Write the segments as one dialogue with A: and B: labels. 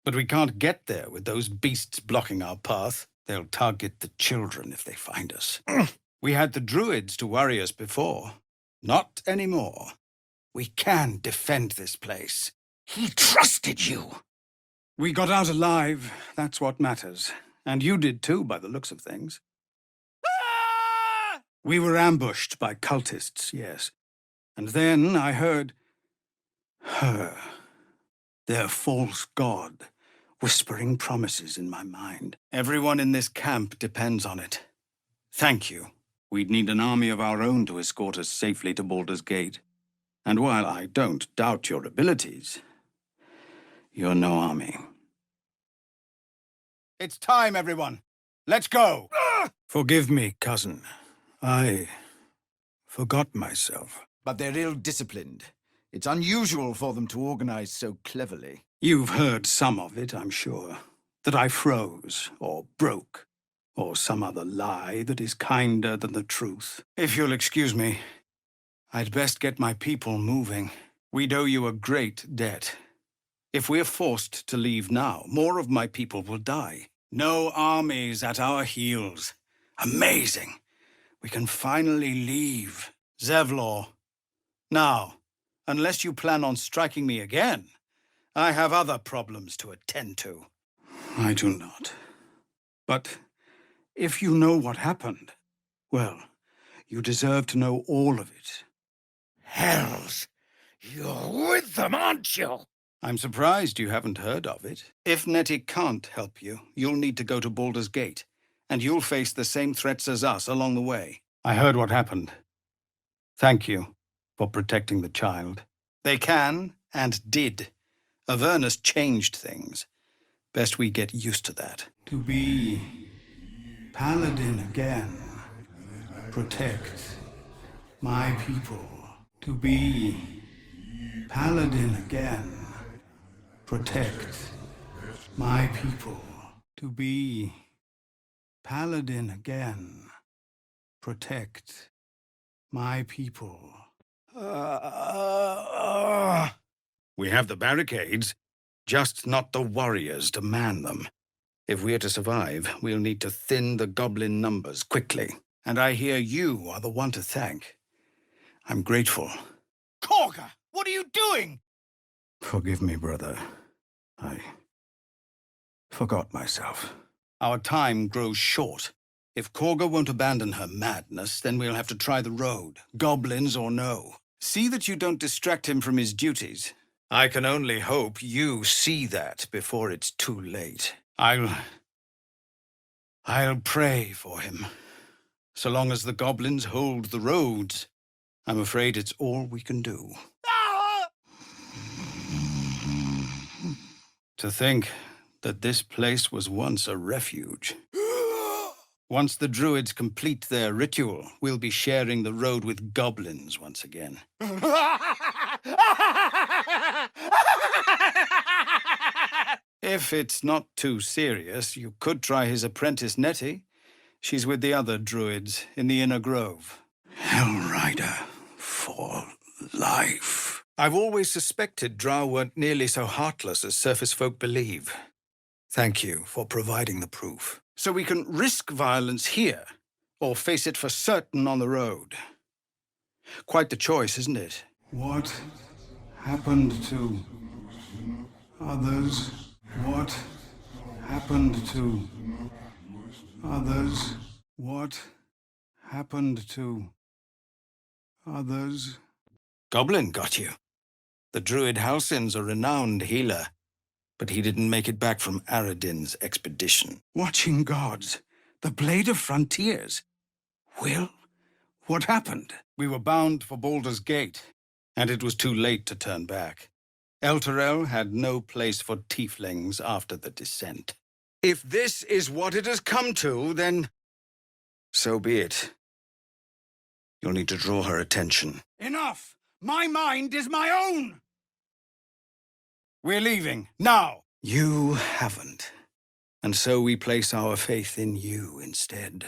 A: But we can't get there with those beasts blocking our path. They'll target the children if they find us. We had the druids to worry us before. Not anymore. We can defend this place.
B: He trusted you.
A: We got out alive. That's what matters. And you did too, by the looks of things. We were ambushed by cultists, yes. And then I heard her, their false god, whispering promises in my mind. Everyone in this camp depends on it. Thank you. We'd need an army of our own to escort us safely to Baldur's Gate. And while I don't doubt your abilities, you're no army. It's time, everyone. Let's go! Forgive me, cousin. I forgot myself.
B: But they're ill-disciplined. It's unusual for them to organize so cleverly.
A: You've heard some of it, I'm sure. That I froze, or broke, or some other lie that is kinder than the truth. If you'll excuse me, I'd best get my people moving. We'd owe you a great debt. If we're forced to leave now, more of my people will die. No armies at our heels. Amazing. We can finally leave. Zevlor. Now, unless you plan on striking me again, I have other problems to attend to. I do not. But if you know what happened, well, you deserve to know all of it.
B: Hells! You're with them, aren't you?
A: I'm surprised you haven't heard of it. If Nettie can't help you, you'll need to go to Baldur's Gate, and you'll face the same threats as us along the way. I heard what happened. Thank you for protecting the child. They can, and did. Avernus changed things. Best we get used to that. To be paladin again. Protect my people. To be paladin again. Protect my people. To be paladin again. Protect my people. We have the barricades, just not the warriors to man them. If we're to survive, we'll need to thin the goblin numbers quickly. And I hear you are the one to thank. I'm grateful.
B: Korga, what are you doing?
A: Forgive me, brother. I forgot myself. Our time grows short. If Korga won't abandon her madness, then we'll have to try the road, goblins or no. See that you don't distract him from his duties. I can only hope you see that before it's too late. I'll pray for him. So long as the goblins hold the roads, I'm afraid it's all we can do. To think that this place was once a refuge. Once the druids complete their ritual, we'll be sharing the road with goblins once again. If it's not too serious, you could try his apprentice Nettie. She's with the other druids in the Inner Grove. Hellrider for life. I've always suspected Drow weren't nearly so heartless as surface folk believe. Thank you for providing the proof. So we can risk violence here, or face it for certain on the road. Quite the choice, isn't it? What happened to others? What happened to others? What happened to others? Goblin got you. The druid Halsin's a renowned healer, but he didn't make it back from Aradin's expedition. Watching gods, the Blade of Frontiers. Will, what happened? We were bound for Baldur's Gate, and it was too late to turn back. Elturel had no place for tieflings after the descent. If this is what it has come to, then so be it. You'll need to draw her attention. Enough! My mind is my own! We're leaving, now! You haven't. And so we place our faith in you instead.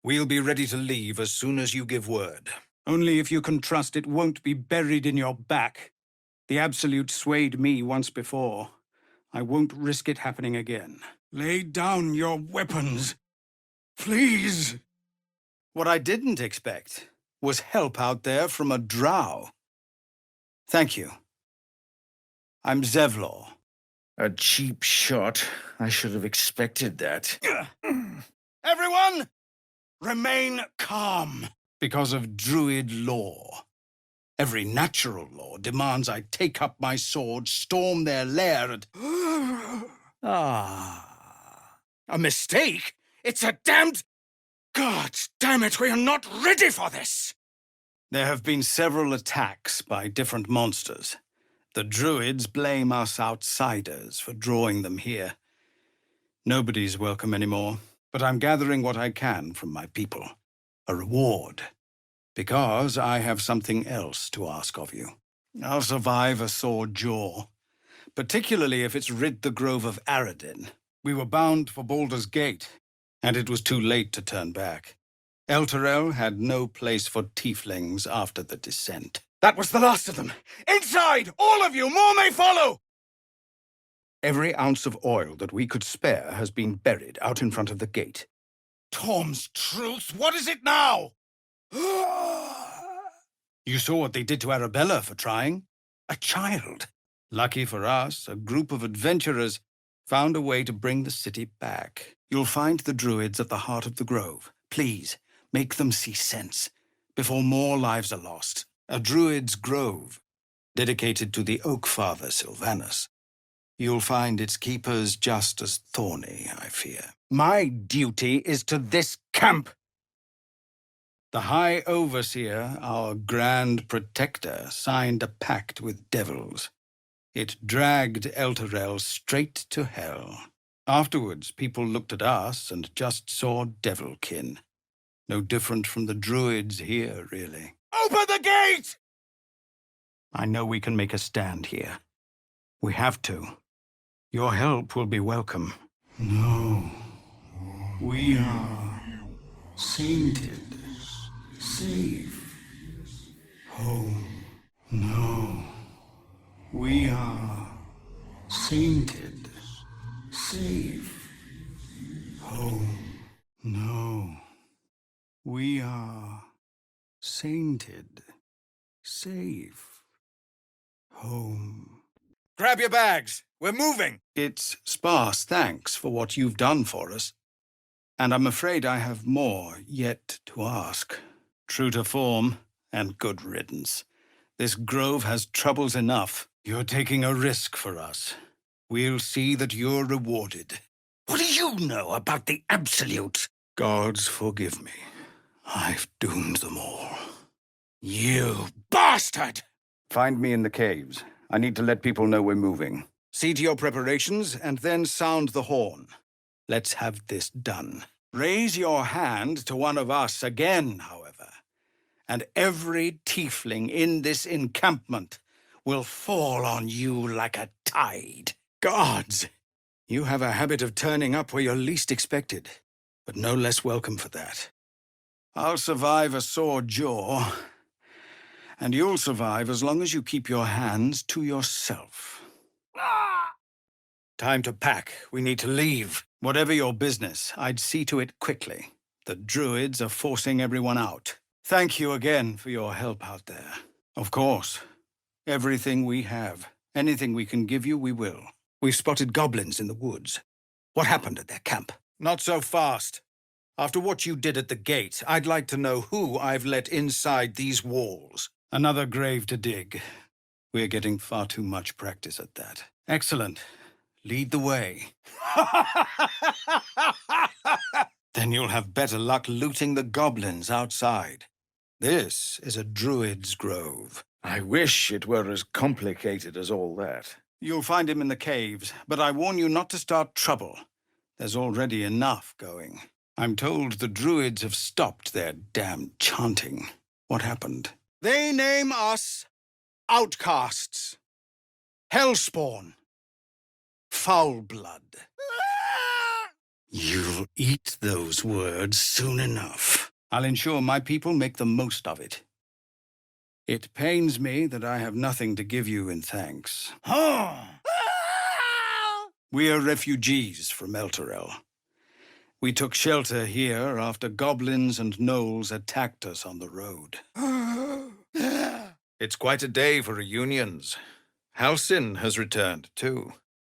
A: We'll be ready to leave as soon as you give word. Only if you can trust it won't be buried in your back. The Absolute swayed me once before. I won't risk it happening again. Lay down your weapons. Please! What I didn't expect was help out there from a drow. Thank you. I'm Zevlor.
B: A cheap shot. I should have expected that.
A: Everyone, remain calm. Because of Druid law. Every natural law demands I take up my sword, storm their lair, and... A mistake? It's a damned... God damn it, we are not ready for this! There have been several attacks by different monsters. The Druids blame us outsiders for drawing them here. Nobody's welcome anymore, but I'm gathering what I can from my people. A reward. Because I have something else to ask of you. I'll survive a sore jaw, particularly if it's rid the grove of Aradin. We were bound for Baldur's Gate, and it was too late to turn back. Elturel had no place for tieflings after the descent. That was the last of them! Inside! All of you! More may follow! Every ounce of oil that we could spare has been buried out in front of the gate. Tom's truth, what is it now? You saw what they did to Arabella for trying. A child. Lucky for us, a group of adventurers found a way to bring the city back. You'll find the druids at the heart of the grove. Please, make them see sense before more lives are lost. A druid's grove, dedicated to the Oak Father Sylvanus. You'll find its keepers just as thorny, I fear. My duty is to this camp. The High Overseer, our Grand Protector, signed a pact with devils. It dragged Elturel straight to hell. Afterwards, people looked at us and just saw devilkin. No different from the druids here, really. Open the gate! I know we can make a stand here. We have to. Your help will be welcome. No. We are sainted. Safe. Home. No. We are sainted. Safe. Home. No. We are sainted. Safe. Home. Grab your bags. We're moving. It's sparse thanks for what you've done for us. And I'm afraid I have more yet to ask. True to form, and good riddance. This grove has troubles enough. You're taking a risk for us. We'll see that you're rewarded. What do you know about the Absolute? Gods forgive me. I've doomed them all. You bastard! Find me in the caves. I need to let people know we're moving. See to your preparations, and then sound the horn. Let's have this done. Raise your hand to one of us again, however, and every tiefling in this encampment will fall on you like a tide. Gods! You have a habit of turning up where you're least expected, but no less welcome for that. I'll survive a sore jaw, and you'll survive as long as you keep your hands to yourself. Time to pack. We need to leave. Whatever your business, I'd see to it quickly. The druids are forcing everyone out. Thank you again for your help out there. Of course. Everything we have, anything we can give you, we will. We've spotted goblins in the woods. What happened at their camp? Not so fast. After what you did at the gate, I'd like to know who I've let inside these walls. Another grave to dig. We're getting far too much practice at that. Excellent. Lead the way. Then you'll have better luck looting the goblins outside. This is a druid's grove.
B: I wish it were as complicated as all that.
A: You'll find him in the caves, but I warn you not to start trouble. There's already enough going. I'm told the druids have stopped their damn chanting. What happened? They name us outcasts. Hellspawn. Foul blood. You'll eat those words soon enough. I'll ensure my people make the most of it. It pains me that I have nothing to give you in thanks. We are refugees from Elturel. We took shelter here after goblins and gnolls attacked us on the road. It's quite a day for reunions. Halsin has returned, too,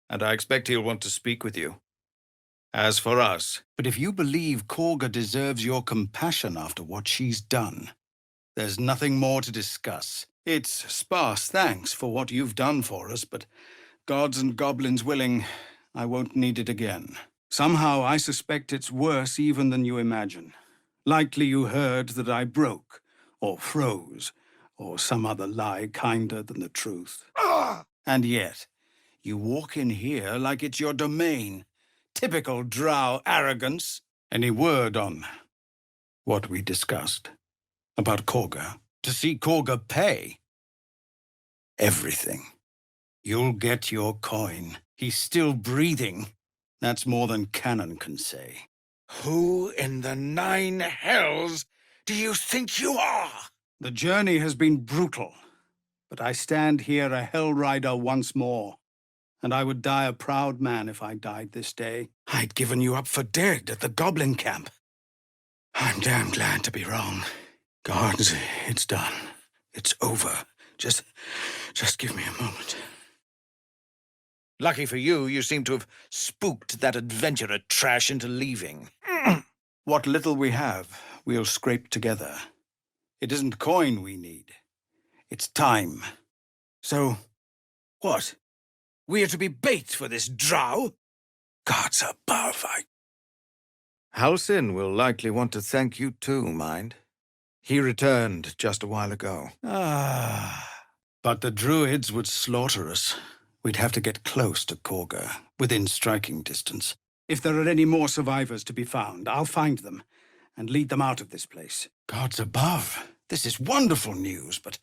A: and I expect he'll want to speak with you. As for us... But if you believe Korga deserves your compassion after what she's done, there's nothing more to discuss. It's sparse thanks for what you've done for us, but gods and goblins willing, I won't need it again. Somehow I suspect it's worse even than you imagine. Likely you heard that I broke, or froze, or some other lie kinder than the truth. And yet, you walk in here like it's your domain. Typical drow arrogance. Any word on what we discussed? About Korga? To see Korga pay? Everything. You'll get your coin. He's still breathing. That's more than canon can say.
C: Who in the 9 hells do you think you are?
A: The journey has been brutal, but I stand here a Hell Rider once more. And I would die a proud man if I died this day. I'd given you up for dead at the Goblin camp. I'm damn glad to be wrong. Gods, it's done. It's over. Just give me a moment.
C: Lucky for you, you seem to have spooked that adventurer trash into leaving.
A: What little we have, we'll scrape together. It isn't coin we need. It's time. So, what? We're to be bait for this drow? Gods above,
C: Halsin will likely want to thank you too, mind. He returned just a while ago.
A: But the druids would slaughter us. We'd have to get close to Korga, within striking distance. If there are any more survivors to be found, I'll find them and lead them out of this place. Gods above, this is wonderful news, but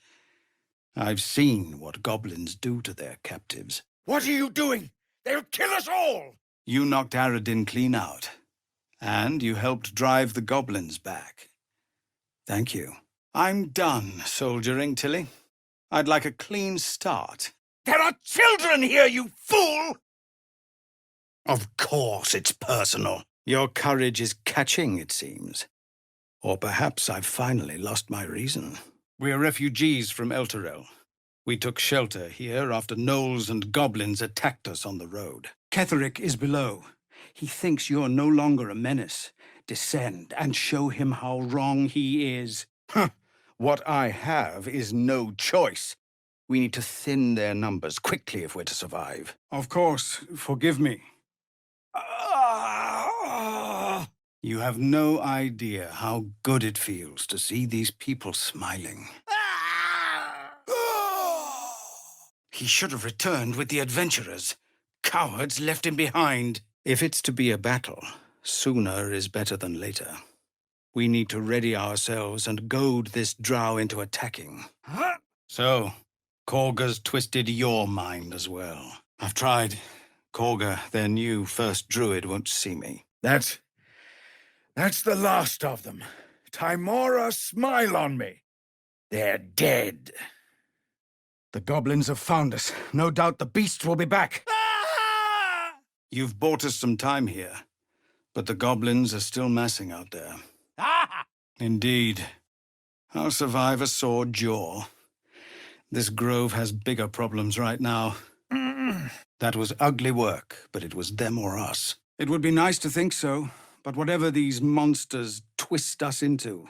A: I've seen what goblins do to their captives.
C: What are you doing? They'll kill us all!
A: You knocked Aradin clean out, and you helped drive the goblins back. Thank you. I'm done soldiering, Tilly. I'd like a clean start.
C: There are children here, you fool!
A: Of course it's personal. Your courage is catching, it seems. Or perhaps I've finally lost my reason. We're refugees from Elturel. We took shelter here after gnolls and goblins attacked us on the road. Ketheric is below. He thinks you're no longer a menace. Descend and show him how wrong he is. What I have is no choice. We need to thin their numbers quickly if we're to survive. Of course. Forgive me. You have no idea how good it feels to see these people smiling. He should have returned with the adventurers. Cowards left him behind. If it's to be a battle, sooner is better than later. We need to ready ourselves and goad this drow into attacking. So, Korga's twisted your mind as well. I've tried. Korga, their new first druid, won't see me.
C: That's the last of them. Timora, smile on me. They're dead.
A: The goblins have found us. No doubt the beasts will be back. You've bought us some time here, but the goblins are still massing out there. Indeed. I'll survive a sore jaw. This grove has bigger problems right now. That was ugly work, but it was them or us. It would be nice to think so, but whatever these monsters twist us into,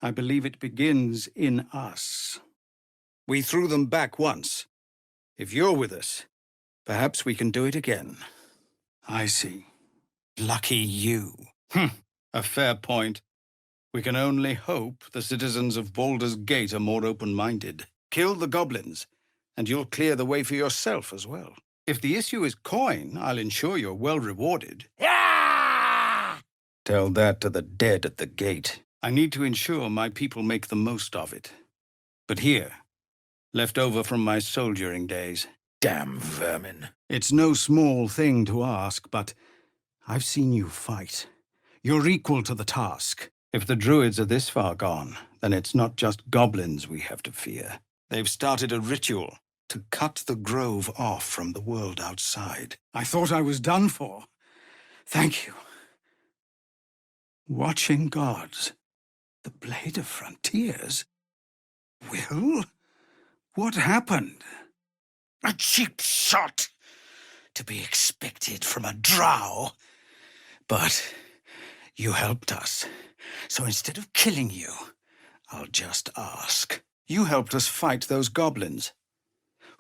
A: I believe it begins in us. We threw them back once. If you're with us, perhaps we can do it again. I see. Lucky you. A fair point. We can only hope the citizens of Baldur's Gate are more open-minded. Kill the goblins, and you'll clear the way for yourself as well. If the issue is coin, I'll ensure you're well rewarded. Tell that to the dead at the gate. I need to ensure my people make the most of it. But here, left over from my soldiering days.
C: Damn vermin.
A: It's no small thing to ask, but I've seen you fight. You're equal to the task. If the druids are this far gone, then it's not just goblins we have to fear. They've started a ritual to cut the grove off from the world outside.
D: I thought I was done for. Thank you.
A: Watching gods. The Blade of Frontiers? Will? What happened?
C: A cheap shot, to be expected from a drow. But you helped us, so instead of killing you, I'll just ask.
A: You helped us fight those goblins.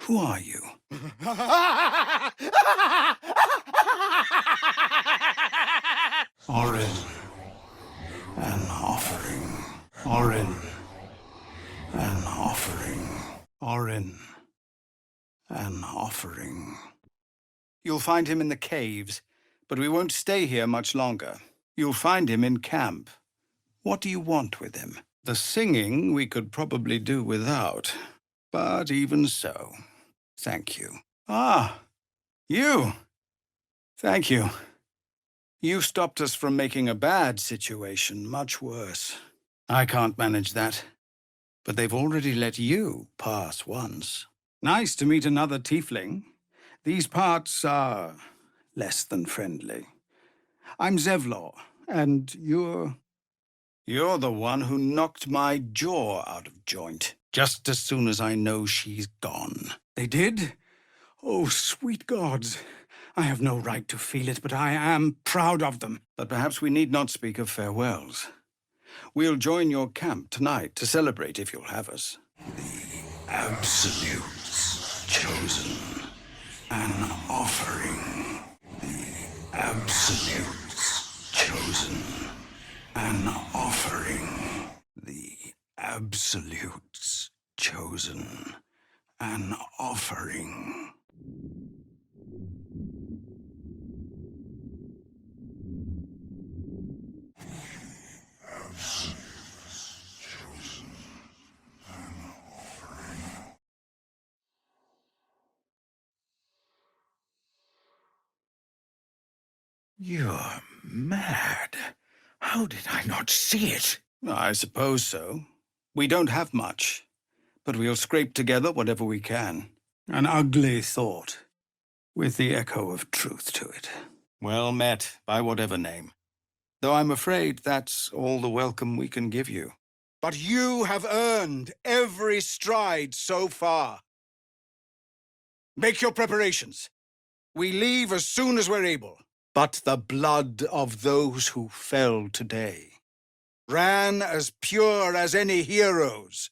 A: Who are you? Orin. An offering. Orin. An offering. Orin. An offering. You'll find him in the caves, but we won't stay here much longer. You'll find him in camp. What do you want with him? The singing we could probably do without, but even so, thank you. Ah, you! Thank you. You stopped us from making a bad situation much worse. I can't manage that, but they've already let you pass once. Nice to meet another tiefling. These parts are less than friendly. I'm Zevlor, and You're the one who knocked my jaw out of joint, just as soon as I know she's gone.
D: They did? Oh, sweet gods. I have no right to feel it, but I am proud of them.
A: But perhaps we need not speak of farewells. We'll join your camp tonight to celebrate if you'll have us. The Absolutes chosen. An offering. The Absolutes chosen. An offering. The Absolutes chosen. An offering.
C: You're mad. How did I not see it?
A: I suppose so. We don't have much, but we'll scrape together whatever we can.
D: An ugly thought, with the echo of truth to it.
A: Well met, by whatever name. Though I'm afraid that's all the welcome we can give you. But you have earned every stride so far. Make your preparations. We leave as soon as we're able. But the blood of those who fell today ran as pure as any heroes.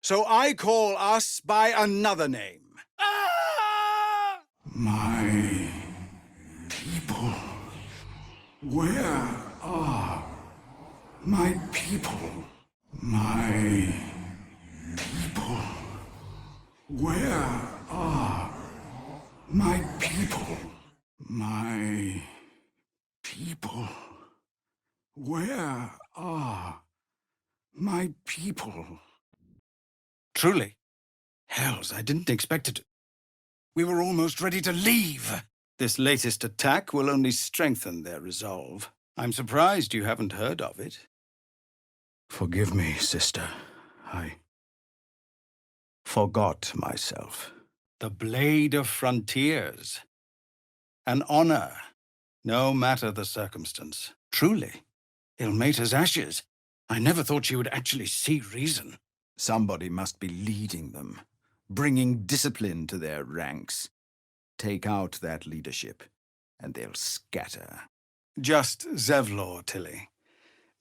A: So I call us by another name.
D: My people. Where are my people? My people. Where are my people? My people. Where are my people?
A: Truly. Hells, I didn't expect it. We were almost ready to leave. This latest attack will only strengthen their resolve. I'm surprised you haven't heard of it. Forgive me, sister. I forgot myself. The Blade of Frontiers. An honor, no matter the circumstance. Truly. Ilmater's ashes. I never thought she would actually see reason.
B: Somebody must be leading them, bringing discipline to their ranks. Take out that leadership, and they'll scatter.
A: Just Zevlor, Tilly.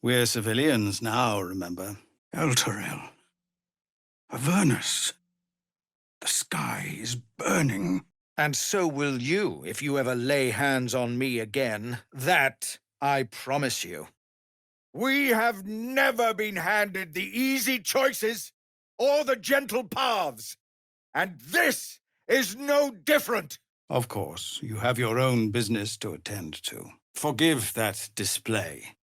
A: We're civilians now, remember?
D: Elturel. Avernus. The sky is burning.
C: And so will you if you ever lay hands on me again. That I promise you. We have never been handed the easy choices or the gentle paths. And this is no different.
A: Of course, you have your own business to attend to. Forgive that display.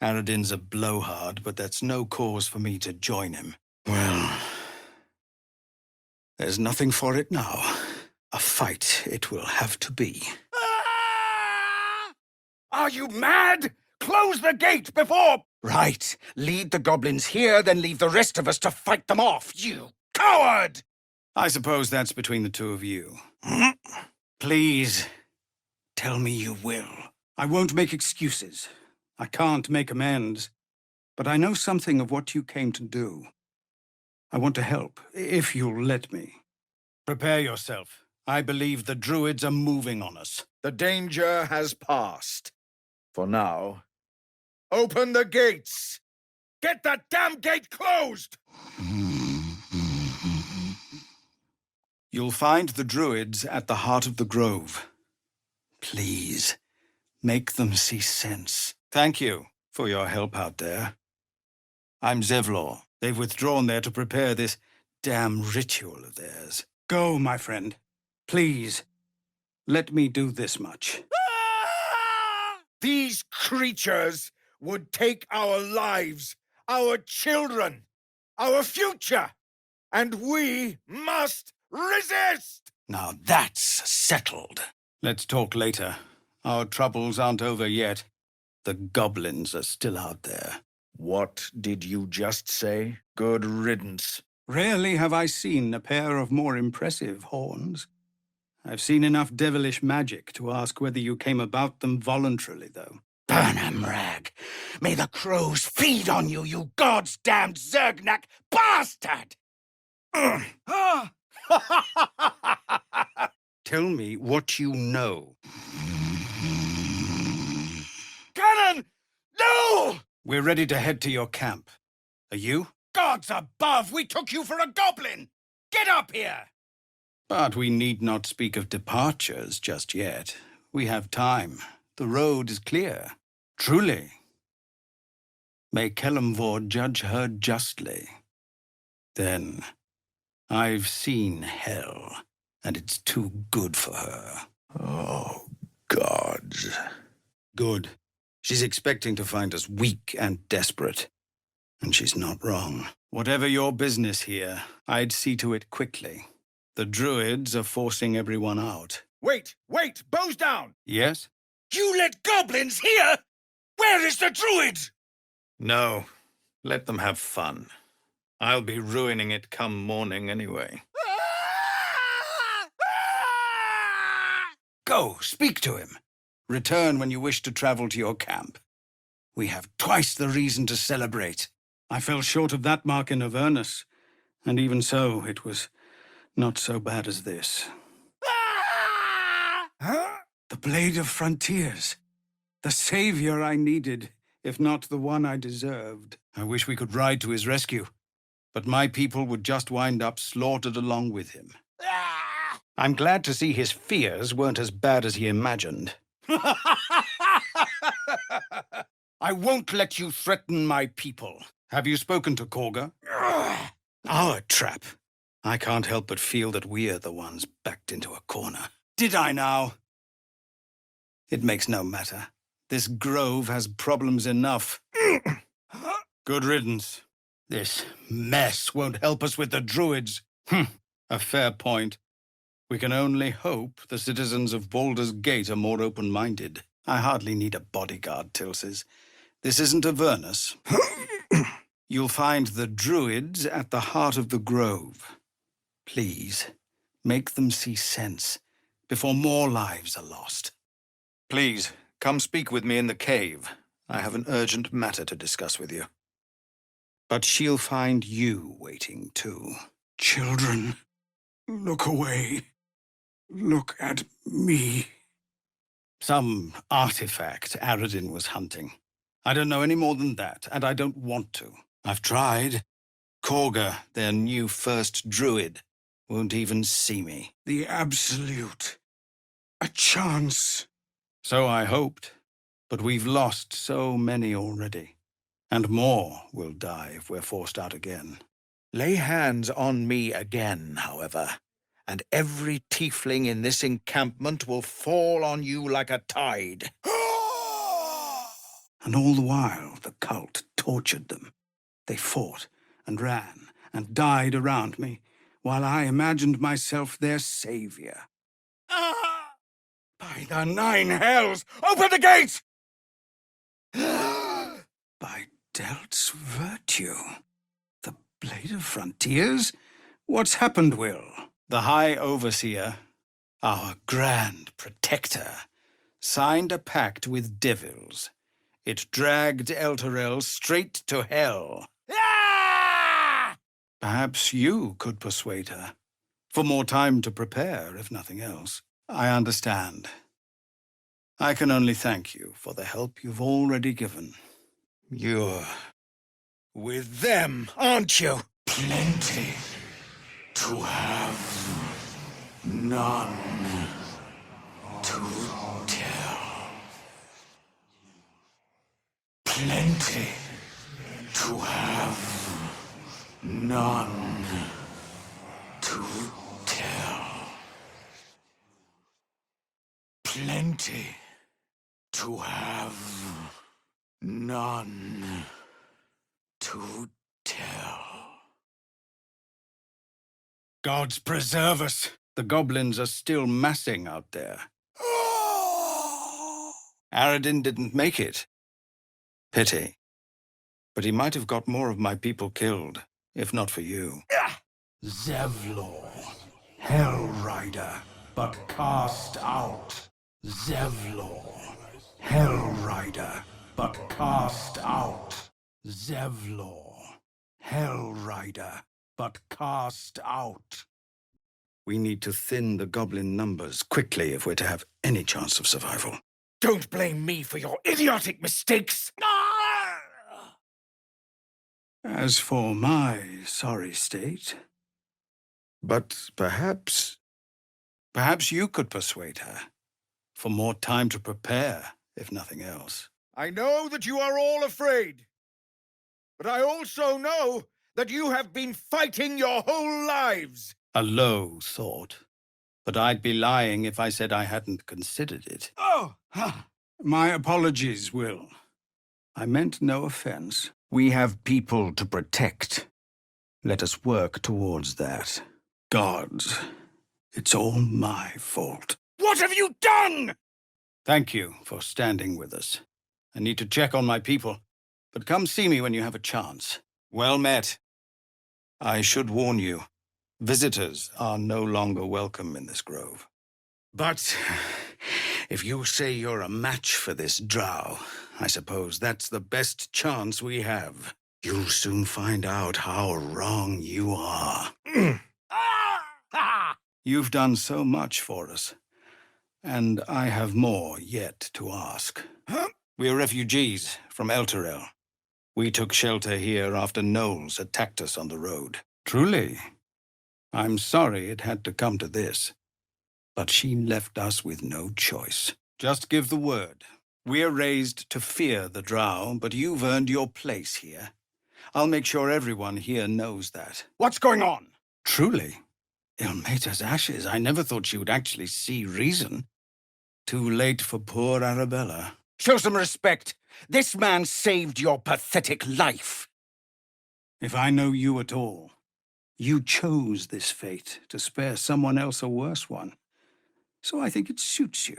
A: Aradin's a blowhard, but that's no cause for me to join him. Well, there's nothing for it now. A fight it will have to be.
C: Are you mad? Close the gate before... Right. Lead the goblins here, then leave the rest of us to fight them off, you coward!
A: I suppose that's between the two of you. Please, tell me you will. I won't make excuses. I can't make amends. But I know something of what you came to do. I want to help, if you'll let me. Prepare yourself. I believe the druids are moving on us.
C: The danger has passed. For now. Open the gates! Get that damn gate closed!
A: You'll find the druids at the heart of the grove. Please, make them see sense. Thank you for your help out there. I'm Zevlor. They've withdrawn there to prepare this damn ritual of theirs. Go, my friend. Please, let me do this much.
C: These creatures would take our lives, our children, our future, and we must resist!
A: Now that's settled. Let's talk later. Our troubles aren't over yet. The goblins are still out there.
C: What did you just say? Good riddance.
A: Rarely have I seen a pair of more impressive horns. I've seen enough devilish magic to ask whether you came about them voluntarily, though.
C: Burn 'em, Rag. May the crows feed on you, you gods-damned Zergnak bastard!
A: Tell me what you know.
C: Cannon! No!
A: We're ready to head to your camp. Are you?
C: Gods above, we took you for a goblin! Get up here!
A: But we need not speak of departures just yet. We have time. The road is clear. Truly. May Kelemvor judge her justly. Then, I've seen hell, and it's too good for her.
C: Oh, gods.
A: Good. She's expecting to find us weak and desperate. And she's not wrong. Whatever your business here, I'd see to it quickly. The druids are forcing everyone out.
C: Wait! Bows down!
A: Yes?
C: You let goblins here? Where is the druids?
A: No. Let them have fun. I'll be ruining it come morning anyway. Go, speak to him. Return when you wish to travel to your camp. We have twice the reason to celebrate. I fell short of that mark in Avernus, and even so, it was not so bad as this.
C: Huh?
A: The Blade of Frontiers. The savior I needed, if not the one I deserved. I wish we could ride to his rescue, but my people would just wind up slaughtered along with him. I'm glad to see his fears weren't as bad as he imagined. I won't let you threaten my people. Have you spoken to Korga? Our trap. I can't help but feel that we're the ones backed into a corner. Did I now? It makes no matter. This grove has problems enough. Good riddance. This mess won't help us with the druids. A fair point. We can only hope the citizens of Baldur's Gate are more open-minded. I hardly need a bodyguard, Tilsis. This isn't Avernus. You'll find the druids at the heart of the grove. Please, make them see sense before more lives are lost. Please, come speak with me in the cave. I have an urgent matter to discuss with you. But she'll find you waiting too. Children, look away. Look at me. Some artifact Aradin was hunting. I don't know any more than that, and I don't want to. I've tried. Korga, their new first druid, won't even see me. The Absolute. A chance. So I hoped. But we've lost so many already. And more will die if we're forced out again.
C: Lay hands on me again, however, and every tiefling in this encampment will fall on you like a tide.
A: And all the while, the cult tortured them. They fought and ran and died around me, while I imagined myself their savior.
C: By the 9 hells! Open the gates!
A: By
D: Stelt's virtue. The Blade of Frontiers? What's happened, Will?
A: The High Overseer, our Grand Protector, signed a pact with devils. It dragged Elturel straight to hell. Perhaps you could persuade her. For more time to prepare, if nothing else. I understand. I can only thank you for the help you've already given.
C: You're with them, aren't you?
D: Plenty to have, none to tell. Plenty to have, none to tell. Plenty to have, none to tell.
A: Gods preserve us. The goblins are still massing out there. Aradin didn't make it. Pity. But he might have got more of my people killed, if not for you.
D: Zevlor, Hell Rider, but cast out. Zevlor, Hell Rider, but cast out. Zevlor, Hell Rider, but cast out.
A: We need to thin the goblin numbers quickly if we're to have any chance of survival.
C: Don't blame me for your idiotic mistakes.
D: As for my sorry state,
A: But perhaps you could persuade her. For more time to prepare, if nothing else.
C: I know that you are all afraid. But I also know that you have been fighting your whole lives.
A: A low thought. But I'd be lying if I said I hadn't considered it.
D: oh, my apologies, Will. I meant no offense.
B: We have people to protect. Let us work towards that.
D: Gods, it's all my fault.
C: What have you done?
A: Thank you for standing with us. I need to check on my people, but come see me when you have a chance. Well met. I should warn you, visitors are no longer welcome in this grove. But if you say you're a match for this drow, I suppose that's the best chance we have. You'll soon find out how wrong you are. You've done so much for us, and I have more yet to ask. We're refugees from Elturel. We took shelter here after gnolls attacked us on the road. Truly, I'm sorry it had to come to this, but she left us with no choice. Just give the word. We're raised to fear the drow, but you've earned your place here. I'll make sure everyone here knows that.
D: What's going on?
A: Truly, Ilmater's ashes. I never thought she would actually see reason. Too late for poor Arabella.
D: Show some respect. This man saved your pathetic life. If I know you at all, you chose this fate to spare someone else a worse one. So I think it suits you.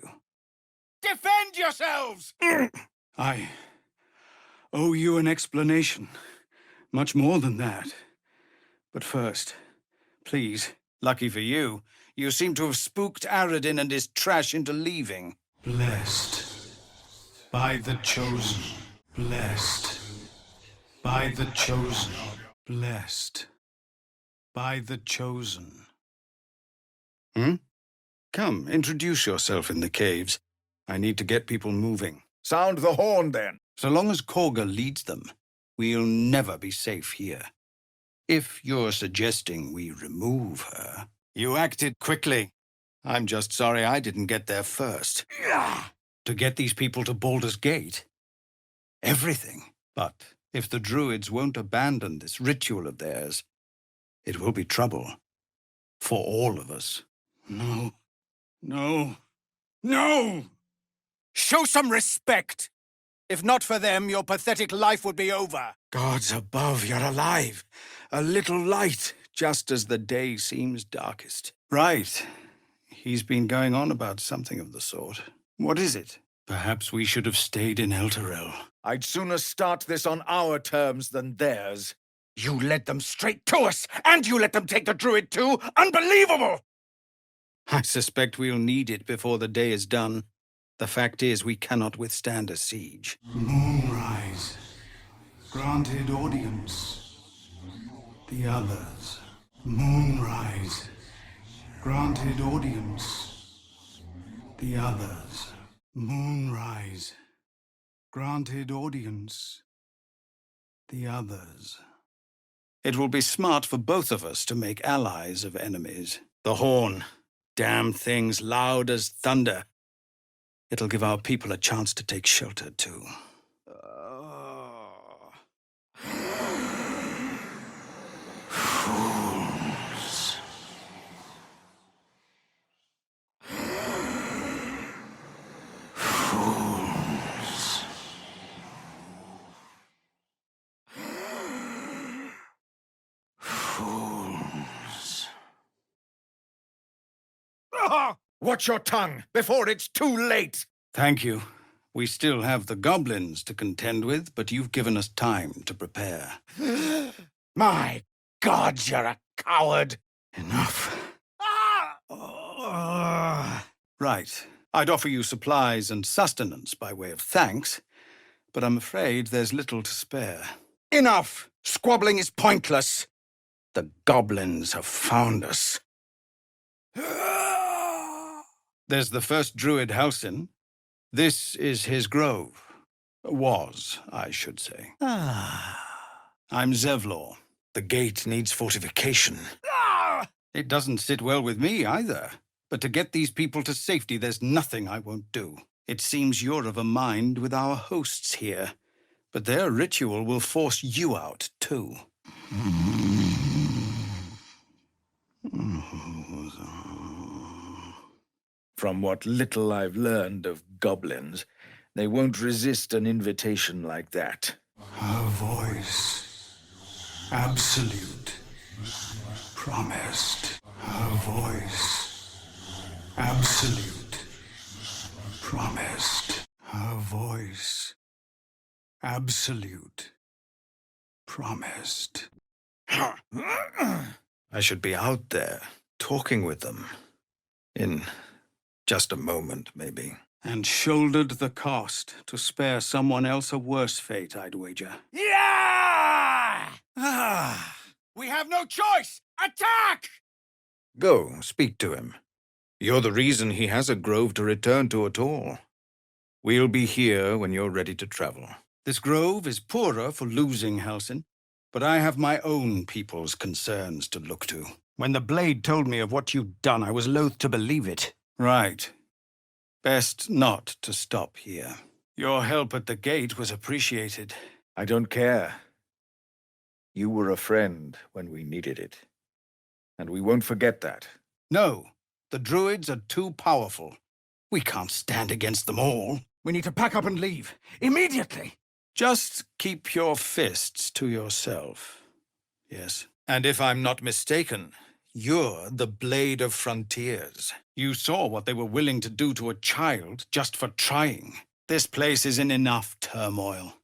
C: Defend yourselves!
D: I owe you an explanation. Much more than that. But first, please.
A: Lucky for you, you seem to have spooked Aradin and his trash into leaving.
D: Blessed by the chosen. Blessed by the chosen. Blessed by the chosen.
A: Come, introduce yourself in the caves. I need to get people moving.
C: Sound the horn, then.
A: So long as Korga leads them, we'll never be safe here. If you're suggesting we remove her, you acted quickly. I'm just sorry I didn't get there first. To get these people to Baldur's Gate. Everything. But if the druids won't abandon this ritual of theirs, it will be trouble. For all of us.
D: No. No. No!
A: Show some respect! If not for them, your pathetic life would be over. Gods above, you're alive. A little light, just as the day seems darkest. Right. He's been going on about something of the sort. What is it? Perhaps we should have stayed in Elturel.
C: I'd sooner start this on our terms than theirs.
D: You led them straight to us, and you let them take the druid too? Unbelievable!
A: I suspect we'll need it before the day is done. The fact is, we cannot withstand a siege.
E: Moonrise. Granted audience. The others. Moonrise. Granted audience. The others. Moonrise. Granted audience. The others.
A: It will be smart for both of us to make allies of enemies. The horn. Damn thing's loud as thunder. It'll give our people a chance to take shelter, too.
D: Fools. Fools. Fools.
C: Watch your tongue before it's too late!
A: Thank you. We still have the goblins to contend with, but you've given us time to prepare.
D: My God, you're a coward!
A: Enough. Right. I'd offer you supplies and sustenance by way of thanks, but I'm afraid there's little to spare.
D: Enough! Squabbling is pointless. The goblins have found us.
A: There's the first druid Halsin. This is his grove. Was, I should say. I'm Zevlor.
C: The gate needs fortification.
A: It doesn't sit well with me either. But to get these people to safety, there's nothing I won't do. It seems you're of a mind with our hosts here. But their ritual will force you out, too.
C: From what little I've learned of goblins, they won't resist an invitation like that.
E: Her voice. Absolute. Promised. Her voice. Absolute. Promised. Her voice. Absolute. Promised.
A: I should be out there, talking with them. In just a moment, maybe. And shouldered the cost to spare someone else a worse fate, I'd wager.
D: Yeah! We have no choice! Attack!
A: Go, speak to him. You're the reason he has a grove to return to at all. We'll be here when you're ready to travel. This grove is poorer for losing Halsin, but I have my own people's concerns to look to. When the blade told me of what you'd done, I was loath to believe it. Right. Best not to stop here. Your help at the gate was appreciated.
C: I don't care. You were a friend when we needed it. And we won't forget that.
A: No, the druids are too powerful. We can't stand against them all.
D: We need to pack up and leave. Immediately!
A: Just keep your fists to yourself. Yes. And if I'm not mistaken, you're the Blade of Frontiers. You saw what they were willing to do to a child just for trying. This place is in enough turmoil.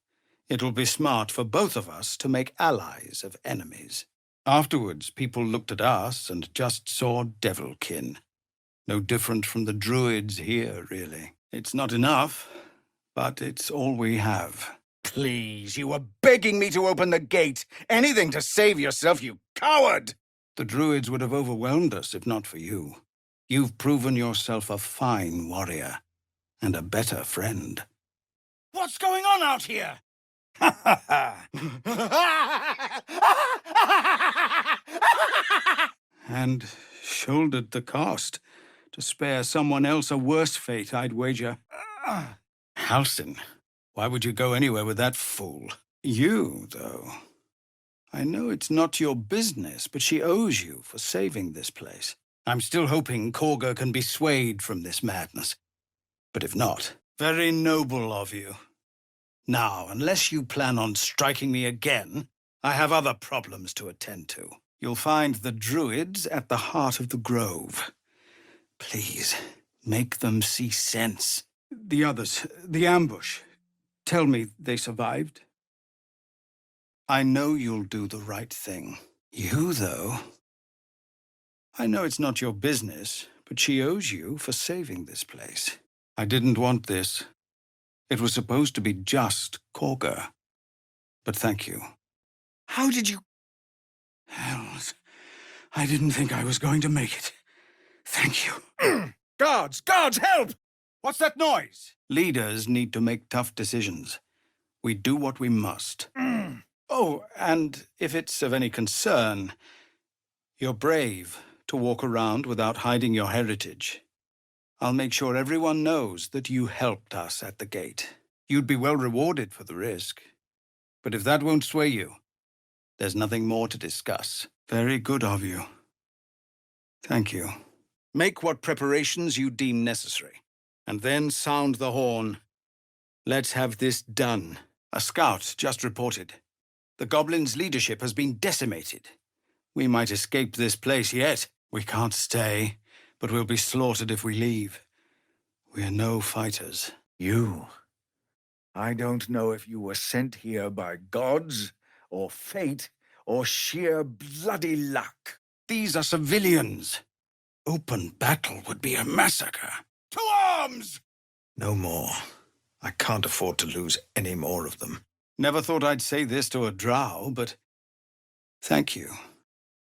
A: It'll be smart for both of us to make allies of enemies. Afterwards, people looked at us and just saw devilkin. No different from the druids here, really. It's not enough, but it's all we have.
D: Please, you were begging me to open the gate. Anything to save yourself, you coward!
A: The druids would have overwhelmed us if not for you. You've proven yourself a fine warrior and a better friend.
D: What's going on out here?
A: And shouldered the cost to spare someone else a worse fate, I'd wager. Halsin, why would you go anywhere with that fool? You, though. I know it's not your business, but she owes you for saving this place. I'm still hoping Korga can be swayed from this madness. But if not, very noble of you. Now, unless you plan on striking me again, I have other problems to attend to. You'll find the druids at the heart of the grove. Please, make them see sense. The others, the ambush. Tell me they survived. I know you'll do the right thing. You, though... I know it's not your business, but she owes you for saving this place. I didn't want this. It was supposed to be just Korga. But thank you.
C: How did you...
E: Hells, I didn't think I was going to make it. Thank you.
C: Guards! Guards, help!
A: What's that noise? Leaders need to make tough decisions. We do what we must. Oh, and if it's of any concern, you're brave to walk around without hiding your heritage. I'll make sure everyone knows that you helped us at the gate. You'd be well rewarded for the risk. But if that won't sway you, there's nothing more to discuss. Very good of you. Thank you. Make what preparations you deem necessary, and then sound the horn. Let's have this done. A scout just reported. The goblins' leadership has been decimated. We might escape this place yet. We can't stay, but we'll be slaughtered if we leave. We're no fighters.
C: You? I don't know if you were sent here by gods, or fate, or sheer bloody luck.
A: These are civilians. Open battle would be a massacre. To arms! No more. I can't afford to lose any more of them. Never thought I'd say this to a drow, but... Thank you.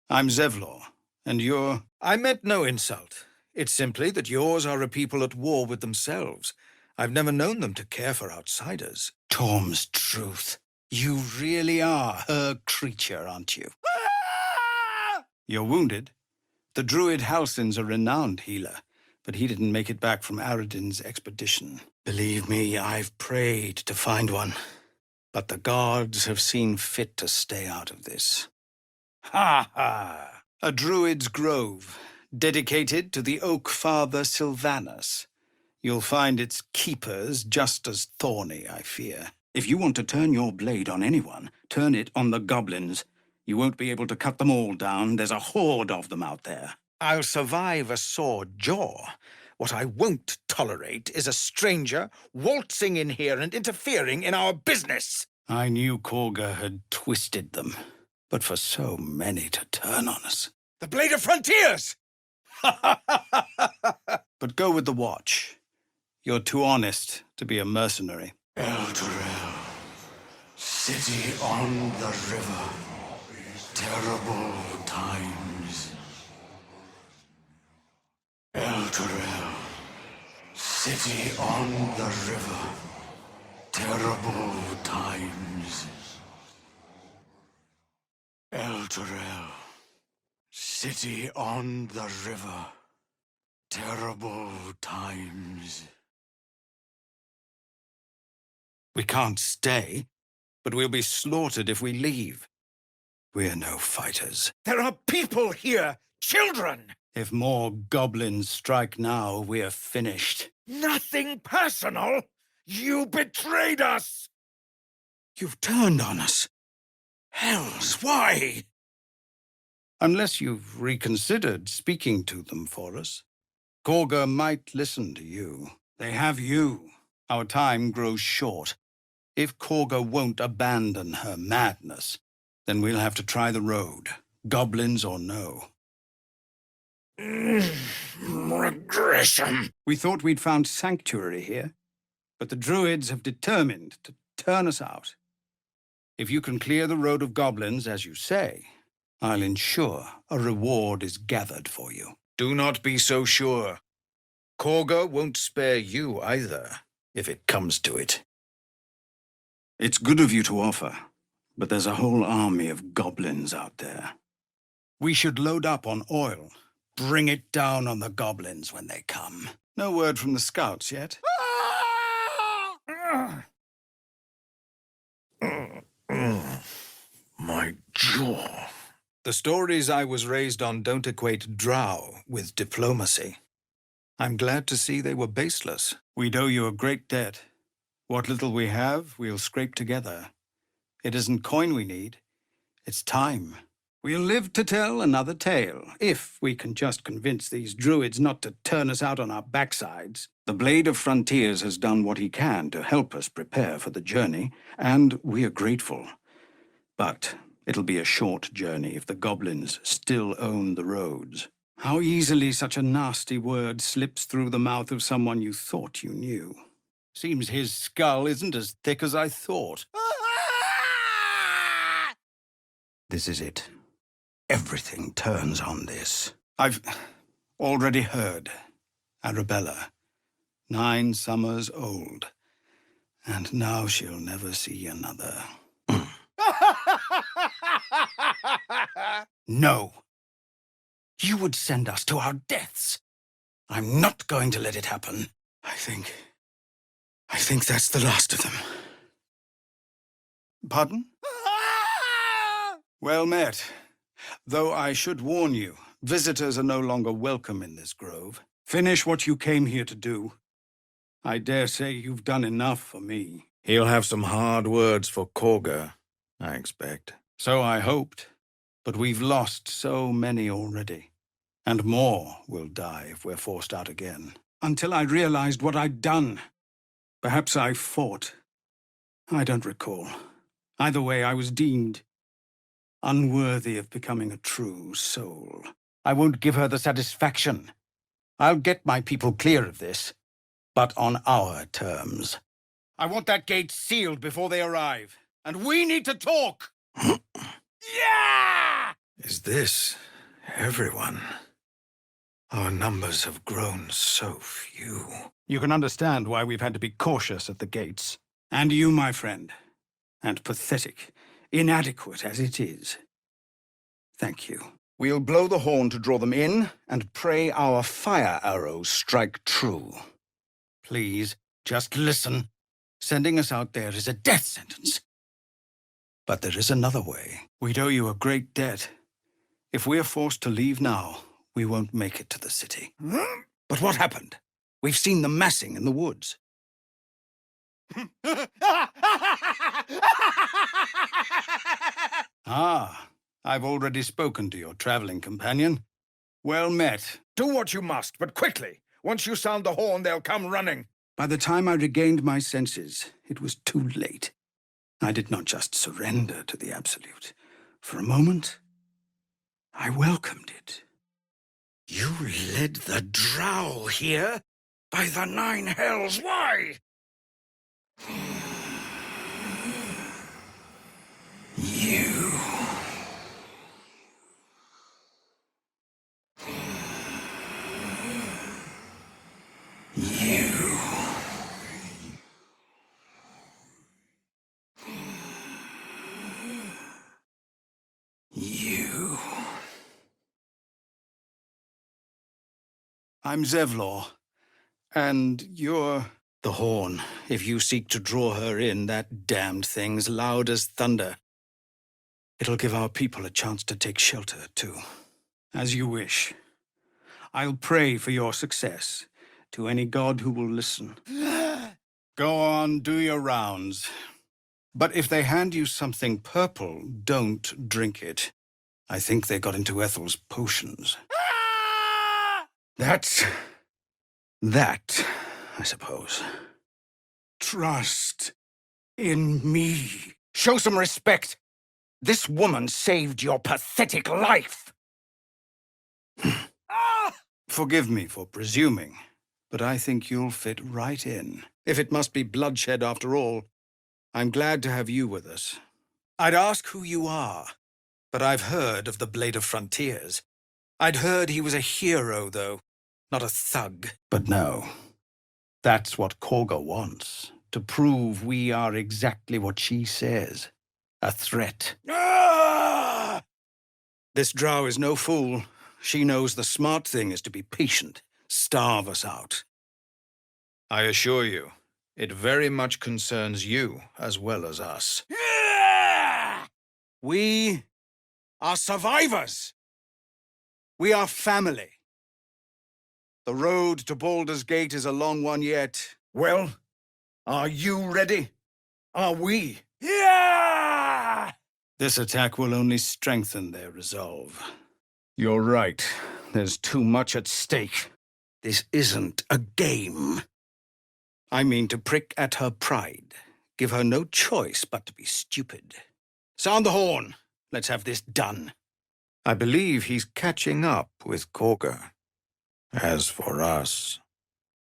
A: I'm Zevlor, and you're... I meant no insult. It's simply that yours are a people at war with themselves. I've never known them to care for outsiders. Torm's truth. You really are her creature, aren't you? You're wounded? The druid Halsin's a renowned healer, but he didn't make it back from Aradin's expedition. Believe me, I've prayed to find one, but the gods have seen fit to stay out of this. Ha ha! A druid's grove, dedicated to the oak father Sylvanus. You'll find its keepers just as thorny, I fear. If you want to turn your blade on anyone, turn it on the goblins. You won't be able to cut them all down. There's a horde of them out there. I'll survive a sore jaw. What I won't tolerate is a stranger waltzing in here and interfering in our business. I knew Korga had twisted them, but for so many to turn on us.
C: The Blade of Frontiers!
A: But go with the watch. You're too honest to be a mercenary.
E: Elturel, city on the river. Terrible times. Elturel, city on the river. Terrible times. Elturel, city on the river. Terrible times.
A: We can't stay, but we'll be slaughtered if we leave. We're no fighters.
C: There are people here! Children!
A: If more goblins strike now, we're finished.
C: Nothing personal! You betrayed us!
A: You've turned on us. Hells, why? Unless you've reconsidered speaking to them for us. Korga might listen to you. They have you. Our time grows short. If Korga won't abandon her madness, then we'll have to try the road, goblins or no.
C: Regression.
A: We thought we'd found sanctuary here, but the druids have determined to turn us out. If you can clear the road of goblins, as you say, I'll ensure a reward is gathered for you. Do not be so sure. Korga won't spare you either, if it comes to it. It's good of you to offer, but there's a whole army of goblins out there. We should load up on oil, bring it down on the goblins when they come. No word from the scouts yet?
C: My jaw.
A: The stories I was raised on don't equate drow with diplomacy. I'm glad to see they were baseless. We'd owe you a great debt. What little we have, we'll scrape together. It isn't coin we need, it's time.
E: We'll live to tell another tale, if we can just convince these druids not to turn us out on our backsides. The Blade of Frontiers has done what he can to help us prepare for the journey, and we are grateful. But it'll be a short journey if the goblins still own the roads. How easily such a nasty word slips through the mouth of someone you thought you knew.
C: Seems his skull isn't as thick as I thought.
E: This is it. Everything turns on this.
A: I've already heard. Arabella, 9 summers old. And now she'll never see another.
E: No. You would send us to our deaths. I'm not going to let it happen. I think that's the last of them.
A: Pardon? Well met. Though I should warn you, visitors are no longer welcome in this grove.
E: Finish what you came here to do. I dare say you've done enough for me.
C: He'll have some hard words for Korga, I expect.
A: So I hoped. But we've lost so many already. And more will die if we're forced out again.
E: Until I realized what I'd done. Perhaps I fought. I don't recall. Either way, I was deemed unworthy of becoming a true soul.
A: I won't give her the satisfaction. I'll get my people clear of this, but on our terms.
C: I want that gate sealed before they arrive. And we need to talk! Yeah!
A: Is this everyone? Our numbers have grown so few.
E: You can understand why we've had to be cautious at the gates. And you, my friend. And pathetic, inadequate as it is. Thank you.
A: We'll blow the horn to draw them in, and pray our fire arrows strike true. Please, just listen. Sending us out there is a death sentence. But there is another way. We'd owe you a great debt. If we're forced to leave now, we won't make it to the city. But what happened? We've seen them massing in the woods. Ah, I've already spoken to your traveling companion. Well met.
C: Do what you must, but quickly. Once you sound the horn, they'll come running.
E: By the time I regained my senses, it was too late. I did not just surrender to the Absolute. For a moment, I welcomed it.
C: You led the drow here? By the 9 hells, why?
E: You.
A: I'm Zevlor. And you're the horn. If you seek to draw her in, that damned thing's loud as thunder. It'll give our people a chance to take shelter, too.
E: As you wish. I'll pray for your success, to any god who will listen.
A: Go on, do your rounds. But if they hand you something purple, don't drink it. I think they got into Ethel's potions. That's that, I suppose.
E: Trust in me.
A: Show some respect. This woman saved your pathetic life. Forgive me for presuming, but I think you'll fit right in. If it must be bloodshed after all, I'm glad to have you with us. I'd ask who you are, but I've heard of the Blade of Frontiers. I'd heard he was a hero, though, not a thug. But no, that's what Korga wants, to prove we are exactly what she says, a threat. This drow is no fool. She knows the smart thing is to be patient, starve us out. I assure you, it very much concerns you as well as us. We are survivors. We are family. The road to Baldur's Gate is a long one yet.
C: Well, are you ready? Are we?
A: Yeah! This attack will only strengthen their resolve.
E: You're right. There's too much at stake.
A: This isn't a game. I mean to prick at her pride, give her no choice but to be stupid. Sound the horn. Let's have this done.
C: I believe he's catching up with Korga. As for us,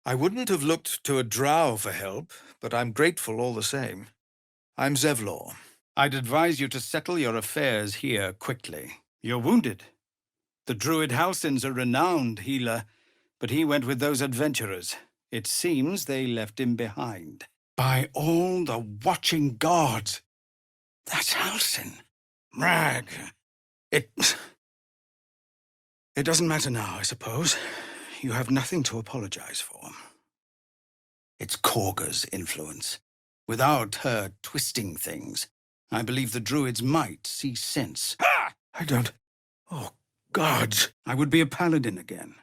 C: I wouldn't have looked to a drow for help, but I'm grateful all the same. I'm Zevlor.
A: I'd advise you to settle your affairs here quickly. You're wounded. The druid Halsin's a renowned healer, but he went with those adventurers. It seems they left him behind. By all the watching gods! That's Halsin. Rag. It doesn't matter now, I suppose. You have nothing to apologize for. It's Korga's influence. Without her twisting things, I believe the druids might see sense. I don't... Oh, gods! I would be a paladin again,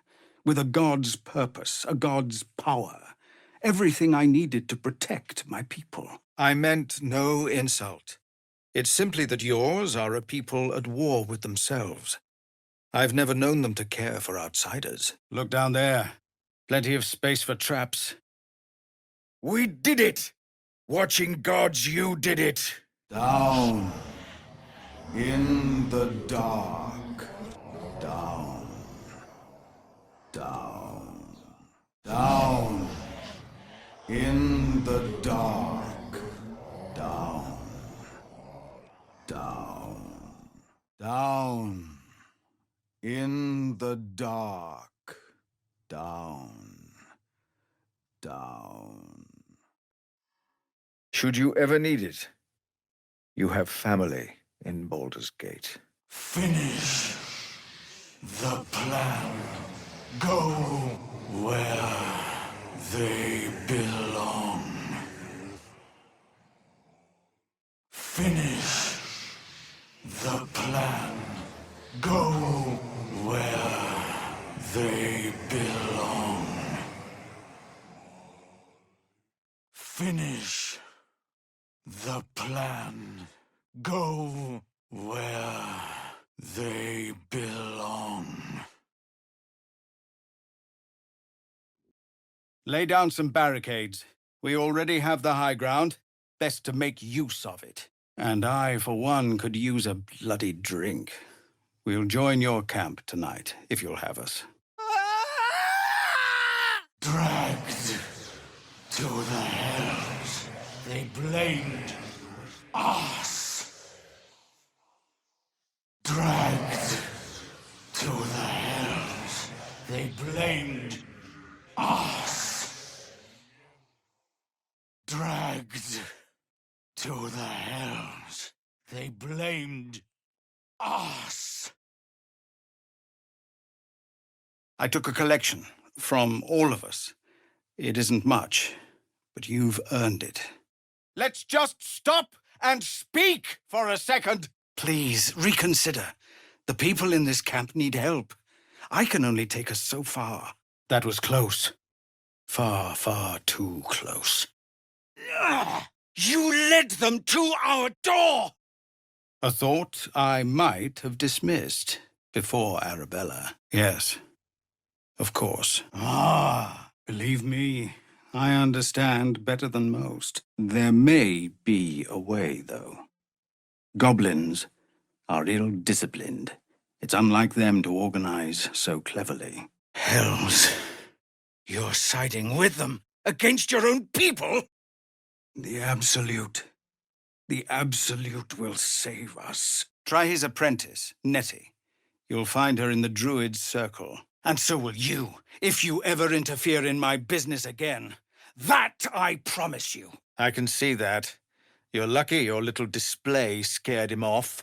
A: with a god's purpose, a god's power. Everything I needed to protect my people.
C: I meant no insult. It's simply that yours are a people at war with themselves. I've never known them to care for outsiders.
A: Look down there. Plenty of space for traps.
C: We did it! Watching gods, you did it!
B: Down in the dark. Down. Down. Down in the dark. Down. Down. Down in the dark. Down. Down.
C: Should you ever need it, you have family in Baldur's Gate.
F: Finish the plan. Go where they belong. Finish the plan. Go where they belong. Finish the plan. Go where they belong.
A: Lay down some barricades. We already have the high ground. Best to make use of it. And I, for one, could use a bloody drink. We'll join your camp tonight, if you'll have us.
F: Dragged to the hells, they blamed us. Dragged to the hells, they blamed us. Dragged to the hells, they blamed us.
A: I took a collection from all of us. It isn't much, but you've earned it. Let's just stop and speak for a second. Please, reconsider. The people in this camp need help. I can only take us so far. That was close. Far, far too close. You led them to our door! A thought I might have dismissed before Arabella. Yes, of course. Believe me, I understand better than most. There may be a way, though. Goblins are ill-disciplined. It's unlike them to organize so cleverly. Hells, you're siding with them against your own people? The Absolute will save us. Try his apprentice, Nettie. You'll find her in the Druid's circle. And so will you, if you ever interfere in my business again. That I promise you.
C: I can see that. You're lucky your little display scared him off.